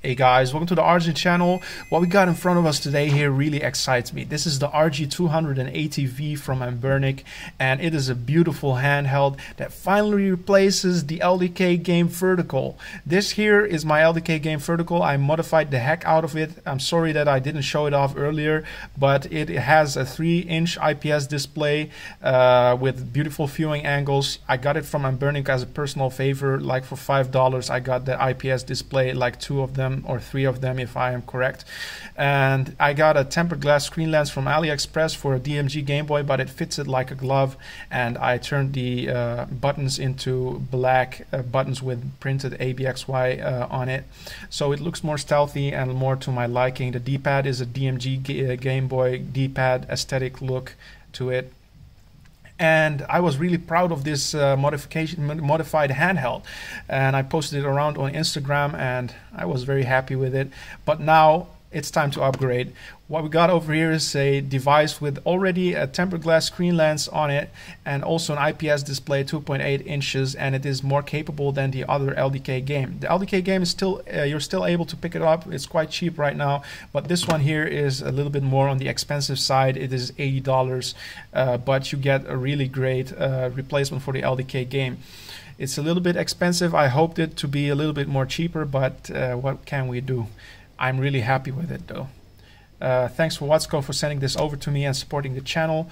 Hey guys, welcome to the RG channel. What we got in front of us today here really excites me. This is the RG280V from Embernic, and it is a beautiful handheld that finally replaces the LDK Game Vertical. This here is my LDK Game Vertical. I modified the heck out of it. I'm sorry that I didn't show it off earlier, but it has a 3-inch IPS display with beautiful viewing angles. I got it from Embernic as a personal favor, like for $5. I got the IPS display, like 2 of them or 3 of them if I am correct, and I got a tempered glass screen lens from AliExpress for a DMG Game Boy, but it fits it like a glove, and I turned the buttons into black buttons with printed ABXY on it, so it looks more stealthy and more to my liking. The D-pad is a DMG Game Boy D-pad aesthetic look to it. And I was really proud of this modified handheld, and I posted it around on Instagram, and I was very happy with it. But now it's time to upgrade. What we got over here is a device with already a tempered glass screen lens on it, and also an IPS display 2.8 inches, and it is more capable than the other LDK game. The LDK game is still you're still able to pick it up. It's quite cheap right now, but this one here is a little bit more on the expensive side. It is $80, but you get a really great replacement for the LDK game. It's a little bit expensive. I hoped it to be a little bit more cheaper, but what can we do? I'm really happy with it though. Thanks for Watsco for sending this over to me and supporting the channel.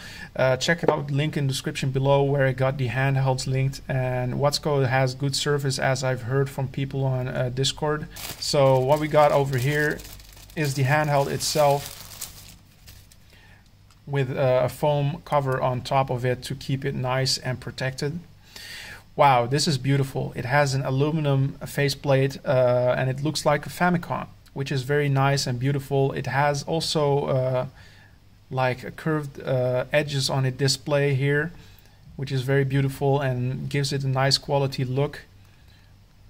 Check it out, link in the description below where I got the handhelds linked. And Watsco has good service, as I've heard from people on Discord. So what we got over here is the handheld itself with a foam cover on top of it to keep it nice and protected. Wow, this is beautiful. It has an aluminum faceplate and it looks like a Famicom, which is very nice and beautiful. It has also like a curved edges on its display here, which is very beautiful and gives it a nice quality look.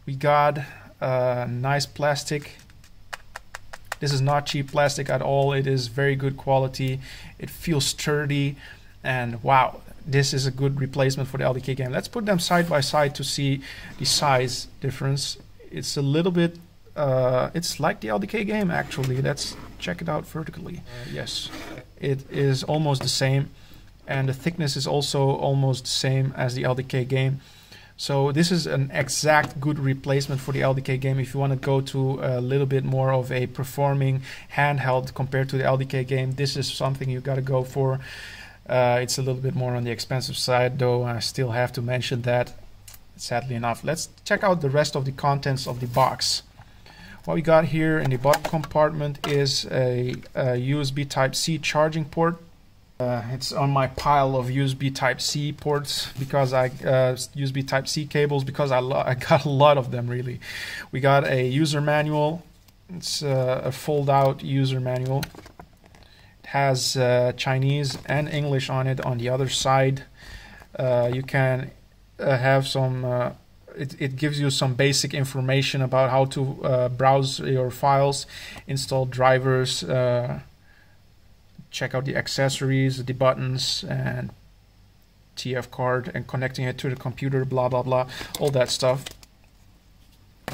We got nice plastic. This is not cheap plastic at all. It is very good quality. It feels sturdy, and wow, this is a good replacement for the LDK game. Let's put them side by side to see the size difference. It's a little bit it's like the LDK game actually. Let's check it out vertically. Yes, it is almost the same, and the thickness is also almost the same as the LDK game. So this is an exact good replacement for the LDK game if you want to go to a little bit more of a performing handheld compared to the LDK game. This is something you got to go for. It's a little bit more on the expensive side though. I still have to mention that, sadly enough. Let's check out the rest of the contents of the box. What we got here in the bottom compartment is a USB Type-C charging port. It's on my pile of USB Type-C ports because USB Type-C cables because I got a lot of them really. We got a user manual. It's a fold-out user manual. It has Chinese and English on it. On the other side, you can have some. It gives you some basic information about how to browse your files, install drivers, check out the accessories, the buttons, and TF card, and connecting it to the computer, blah blah blah, all that stuff.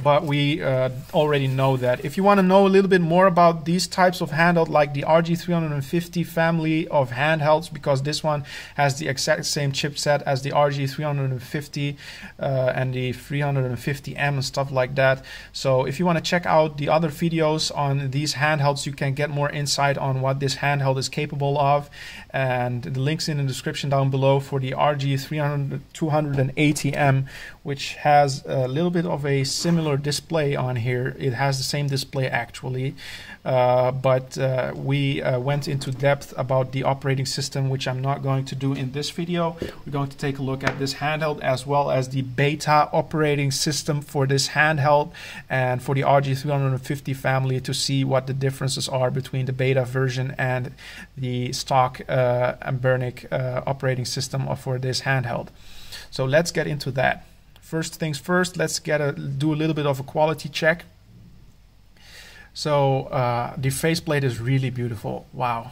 But we already know that. If you want to know a little bit more about these types of handheld, like the RG350 family of handhelds, because this one has the exact same chipset as the RG350 and the 350M and stuff like that. So if you want to check out the other videos on these handhelds, you can get more insight on what this handheld is capable of. And the links in the description down below for the RG280M, which has a little bit of a similar display on here. It has the same display actually, but we went into depth about the operating system, which I'm not going to do in this video. We're going to take a look at this handheld as well as the beta operating system for this handheld and for the RG350 family to see what the differences are between the beta version and the stock Embernic operating system for this handheld. So let's get into that. First things first, let's do a little bit of a quality check. So the faceplate is really beautiful. Wow,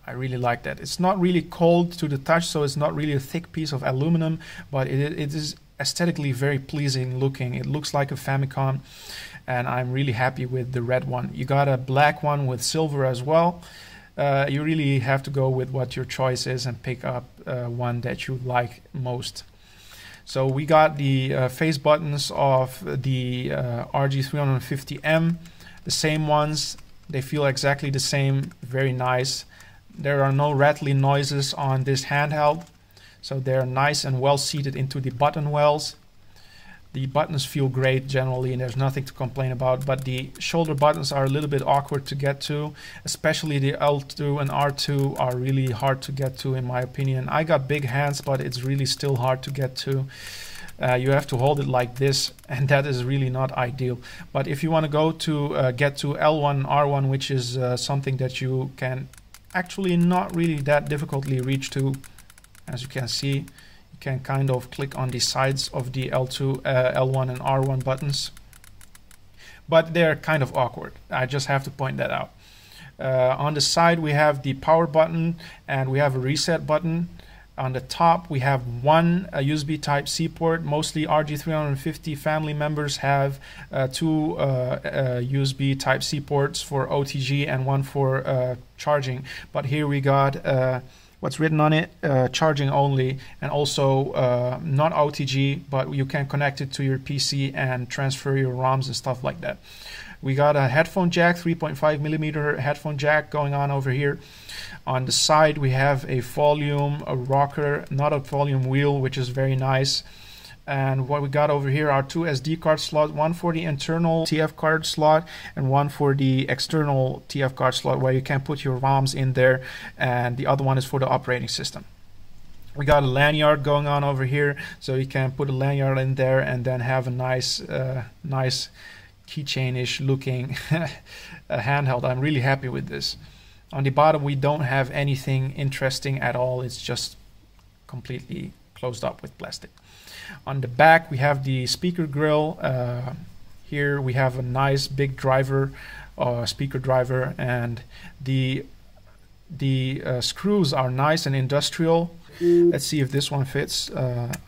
I really like that. It's not really cold to the touch, so it's not really a thick piece of aluminum, but it is aesthetically very pleasing looking. It looks like a Famicom, and I'm really happy with the red one. You got a black one with silver as well. You really have to go with what your choice is and pick up one that you like most. So we got the face buttons of the RG350M, the same ones. They feel exactly the same, very nice. There are no rattling noises on this handheld, so they're nice and well seated into the button wells. The buttons feel great generally, and there's nothing to complain about, but the shoulder buttons are a little bit awkward to get to, especially the L2 and R2 are really hard to get to in my opinion. I got big hands, but it's really still hard to get to. You have to hold it like this, and that is really not ideal. But if you want to go to get to L1 and R1, which is something that you can actually not really that difficultly reach to, as you can see, can kind of click on the sides of the L2, L1 and R1 buttons, but they're kind of awkward. I just have to point that out. On the side we have the power button and we have a reset button. On the top we have one USB Type-C port. Mostly RG350 family members have two USB Type-C ports for OTG and one for charging, but here we got what's written on it, charging only, and also not OTG, but you can connect it to your PC and transfer your ROMs and stuff like that. We got a headphone jack, 3.5mm headphone jack going on over here. On the side we have a volume, a rocker, not a volume wheel, which is very nice. And what we got over here are two SD card slots, one for the internal TF card slot and one for the external TF card slot where you can put your ROMs in there, and the other one is for the operating system. We got a lanyard going on over here, so you can put a lanyard in there and then have a nice nice keychain-ish looking handheld. I'm really happy with this. On the bottom we don't have anything interesting at all, it's just completely closed up with plastic. On the back we have the speaker grill. Here we have a nice big driver, speaker driver, and the screws are nice and industrial. Let's see if this one fits.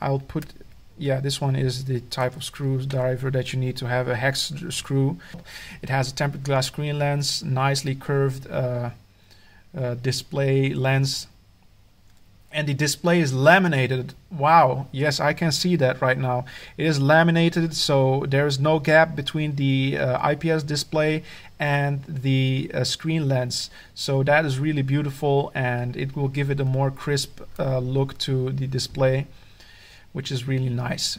I'll put, yeah, this one is the type of screwdriver that you need to have a hex screw. It has a tempered glass screen lens, nicely curved display lens. And the display is laminated. Wow, yes, I can see that right now. It is laminated, so there is no gap between the IPS display and the screen lens. So that is really beautiful, and it will give it a more crisp look to the display, which is really nice.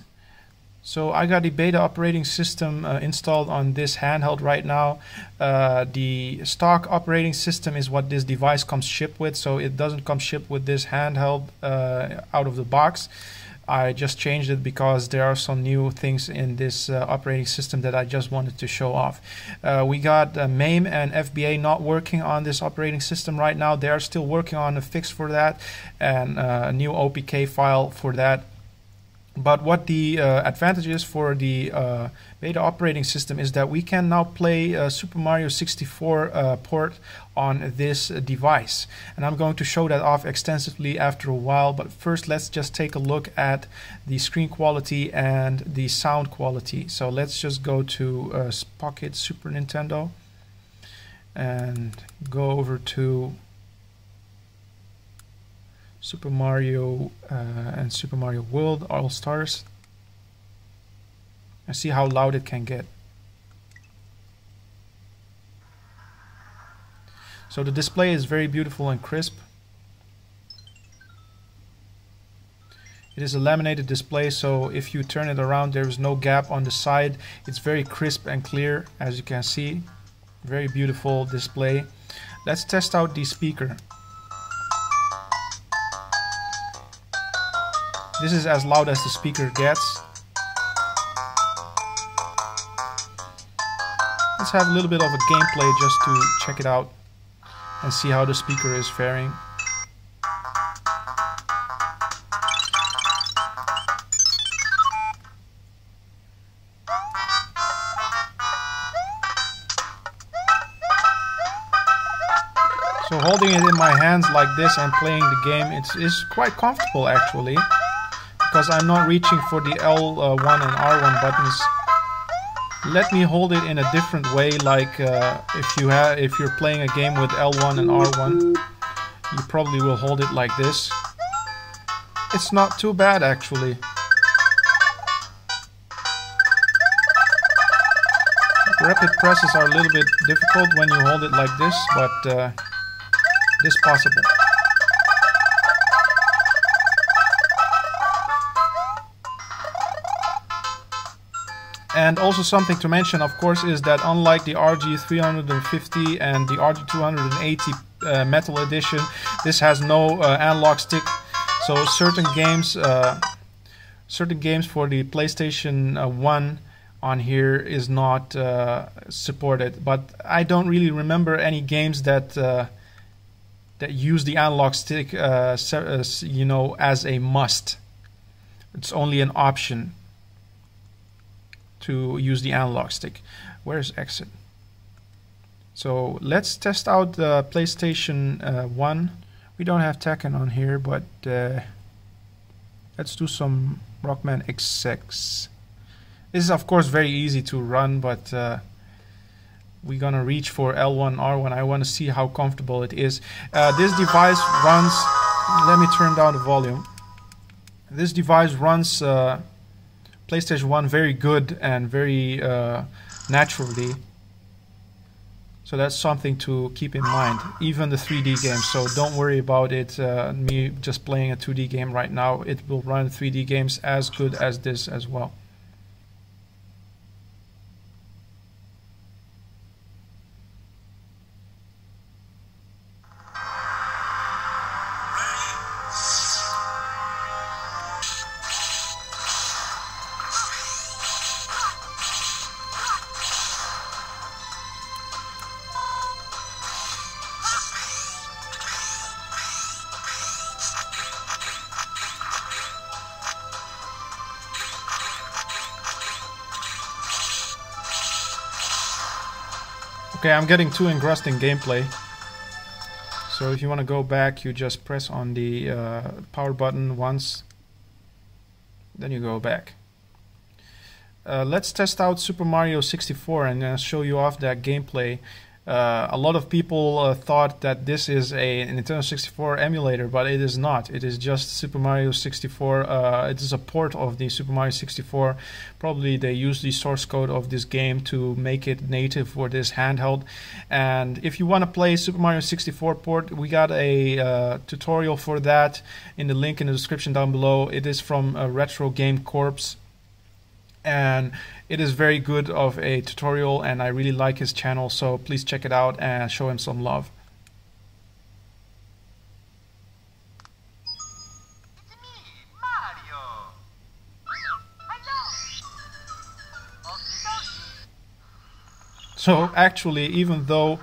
So I got the beta operating system installed on this handheld right now. The stock operating system is what this device comes shipped with, so it doesn't come shipped with this handheld out of the box. I just changed it because there are some new things in this operating system that I just wanted to show off. We got MAME and FBA not working on this operating system right now. They are still working on a fix for that and a new OPK file for that. But what the advantage is for the beta operating system is that we can now play Super Mario 64 port on this device. And I'm going to show that off extensively after a while, but first let's just take a look at the screen quality and the sound quality. So let's just go to Pocket Super Nintendo and go over to Super Mario and Super Mario World All Stars, and see how loud it can get. So the display is very beautiful and crisp. It is a laminated display, so if you turn it around there is no gap on the side. It's very crisp and clear, as you can see. Very beautiful display. Let's test out the speaker. This is as loud as the speaker gets. Let's have a little bit of a gameplay just to check it out and see how the speaker is faring. So holding it in my hands like this and playing the game, it's quite comfortable actually, because I'm not reaching for the L1 and R1 buttons. Let me hold it in a different way, like if you're playing a game with L1 and R1, you probably will hold it like this. It's not too bad actually. Rapid presses are a little bit difficult when you hold it like this, but it is possible. And also something to mention, of course, is that unlike the RG350 and the RG280 Metal Edition, this has no analog stick. So certain games for the PlayStation 1 on here is not supported. But I don't really remember any games that that use the analog stick, you know, as a must. It's only an option to use the analog stick. Where's exit? So let's test out the PlayStation 1. We don't have Tekken on here, but let's do some Rockman X6. This is of course very easy to run, but we're gonna reach for L1, R1. I want to see how comfortable it is. This device runs, let me turn down the volume. This device runs PlayStation 1 very good and very naturally. So that's something to keep in mind. Even the 3D games, so don't worry about it. Me just playing a 2D game right now, it will run 3D games as good as this as well. Okay, I'm getting too engrossed in gameplay. So if you want to go back, you just press on the power button once, then you go back. Let's test out Super Mario 64 and show you off that gameplay. A lot of people thought that this is a Nintendo 64 emulator, but it is not. It is just Super Mario 64. It is a port of the Super Mario 64. Probably they used the source code of this game to make it native for this handheld. And if you want to play Super Mario 64 port, we got a tutorial for that in the link in the description down below. It is from Retro Game Corps. And it is very good of a tutorial, and I really like his channel, so please check it out and show him some love. It's me, Mario. Hello. So actually, even though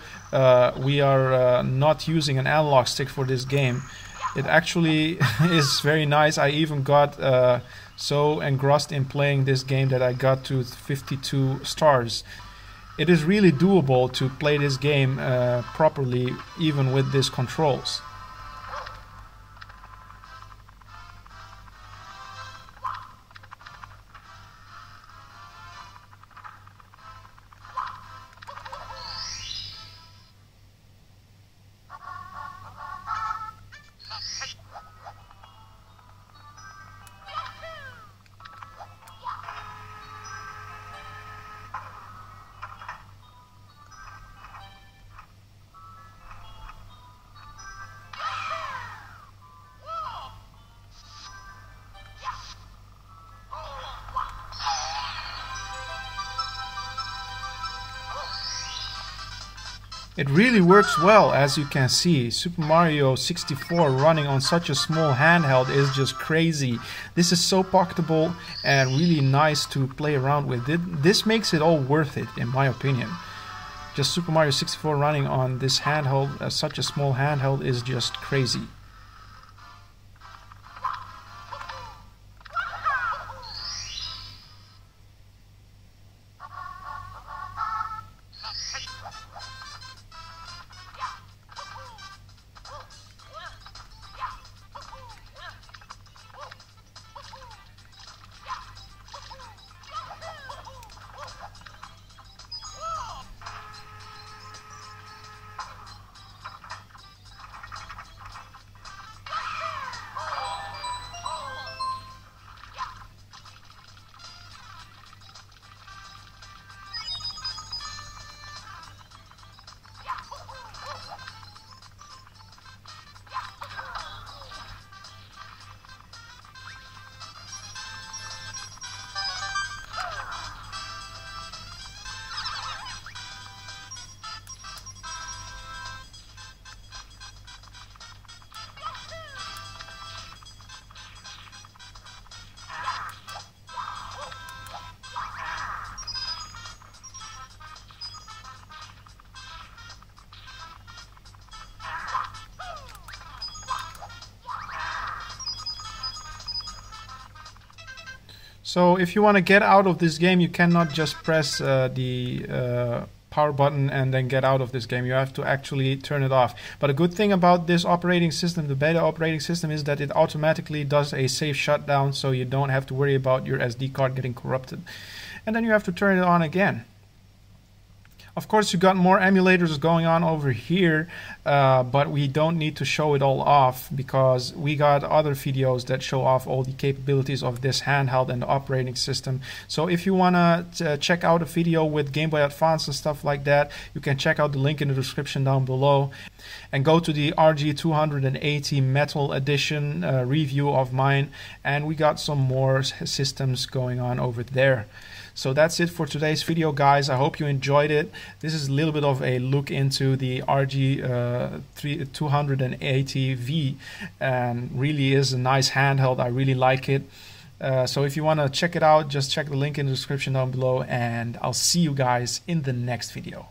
we are not using an analog stick for this game, it actually is very nice. I even got so engrossed in playing this game that I got to 52 stars. It is really doable to play this game properly, even with these controls. It really works well, as you can see. Super Mario 64 running on such a small handheld is just crazy. This is so pocketable and really nice to play around with. This makes it all worth it, in my opinion. Just Super Mario 64 running on this handheld, such a small handheld, is just crazy. So if you want to get out of this game, you cannot just press the power button and then get out of this game. You have to actually turn it off. But a good thing about this operating system, the beta operating system, is that it automatically does a safe shutdown, so you don't have to worry about your SD card getting corrupted. And then you have to turn it on again. Of course, you got more emulators going on over here, but we don't need to show it all off because we got other videos that show off all the capabilities of this handheld and the operating system. So if you want to check out a video with Game Boy Advance and stuff like that, you can check out the link in the description down below and go to the RG280 Metal Edition review of mine, and we got some more systems going on over there. So that's it for today's video, guys. I hope you enjoyed it. This is a little bit of a look into the RG280V, and really is a nice handheld. I really like it. So if you want to check it out, just check the link in the description down below, and I'll see you guys in the next video.